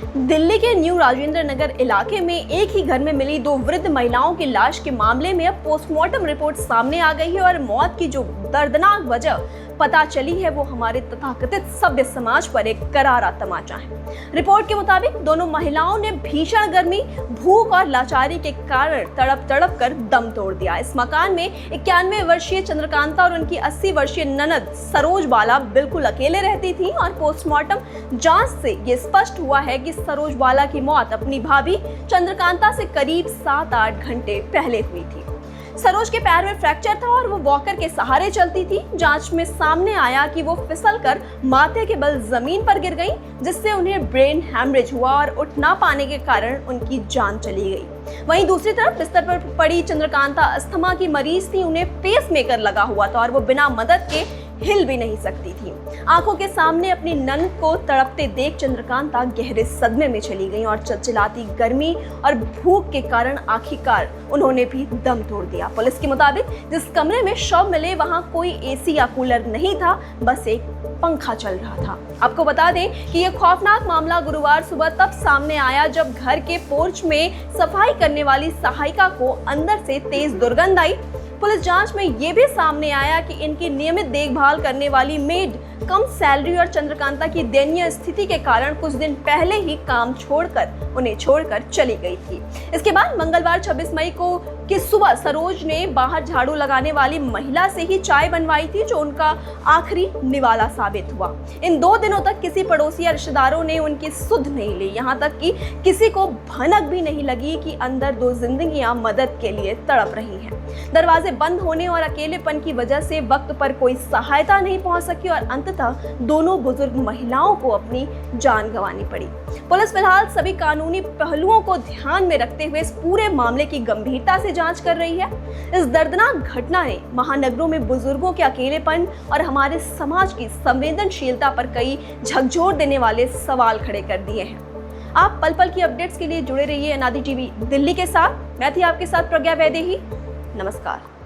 दिल्ली के न्यू राजेंद्र नगर इलाके में एक ही घर में मिली दो वृद्ध महिलाओं की लाश के मामले में अब पोस्टमार्टम रिपोर्ट सामने आ गई है और मौत की जो दर्दनाक वजह पता चली है वो हमारे तथाकथित सभ्य समाज पर एक करारा तमाचा है। रिपोर्ट के मुताबिक दोनों महिलाओं ने भीषण गर्मी, भूख और लाचारी के कारण तड़प तड़प कर दम तोड़ दिया। इस मकान में 91 वर्षीय चंद्रकांता और उनकी 80 वर्षीय ननद सरोज बाला बिल्कुल अकेले रहती थी और पोस्टमार्टम जांच से ये स्पष्ट हुआ है कि सरोज बाला की मौत अपनी भाभी चंद्रकांता से करीब 7-8 घंटे पहले हुई थी। सरोज के पैर में फ्रैक्चर था और वो वॉकर के सहारे चलती थी। जांच में सामने आया कि वो फिसलकर माथे के बल जमीन पर गिर गई, जिससे उन्हें ब्रेन हैमरेज हुआ और उठ ना पाने के कारण उनकी जान चली गई। वहीं दूसरी तरफ बिस्तर पर पड़ी चंद्रकांता अस्थमा की मरीज थी। उन्हें पेसमेकर लगा हुआ था और वो बिना मदद के हिल भी नहीं सकती थी। आंखों के सामने अपनी ननद को तड़पते देख चंद्रकांता गहरे सदमे में चली गई और चिलचिलाती गर्मी और भूख के कारण आखिरकार उन्होंने भी दम तोड़ दिया। पुलिस के मुताबिक जिस कमरे में शव मिले वहां कोई एसी या कूलर नहीं था, बस एक पंखा चल रहा था। आपको बता दें कि यह खौफनाक मामला गुरुवार सुबह तब सामने आया जब घर के पोर्च में सफाई करने वाली सहायिका को अंदर से तेज दुर्गंध आई। पुलिस जांच में ये भी सामने आया कि इनकी नियमित देखभाल करने वाली मेड कम सैलरी और चंद्रकांता की दयनीय स्थिति के कारण कुछ दिन पहले ही काम उन्हें छोड़कर चली गई थी। इसके बाद मंगलवार 26 मई की सुबह सरोज ने बाहर झाड़ू लगाने वाली महिला से ही चाय बनवाई थी, जो उनका आखिरी निवाला साबित हुआ। इन 2 दिनों तक किसी पड़ोसी या रिश्तेदारों ने उनकी सुध नहीं ली, यहाँ तक कि किसी को भनक भी नहीं लगी कि अंदर 2 जिंदगियां मदद के लिए तड़प रही हैं। दरवाजे बंद होने और अकेलेपन की वजह से वक्त पर कोई सहायता नहीं पहुंच सकी और अंततः दोनों बुजुर्ग महिलाओं को अपनी जान गंवानी पड़ी। पुलिस फिलहाल सभी कानूनी पहलुओं को ध्यान में रखते हुए इस पूरे मामले की गंभीरता से जांच कर रही है। इस दर्दनाक घटना ने महानगरों में बुजुर्गों के अकेलेपन और हमारे समाज की संवेदनशीलता पर कई झकझोर देने वाले सवाल खड़े कर दिए हैं। आप पल पल की अपडेट्स के लिए जुड़े रहिए अनादि टीवी दिल्ली के साथ। मैं थी आपके साथ प्रज्ञा वैदेही। नमस्कार।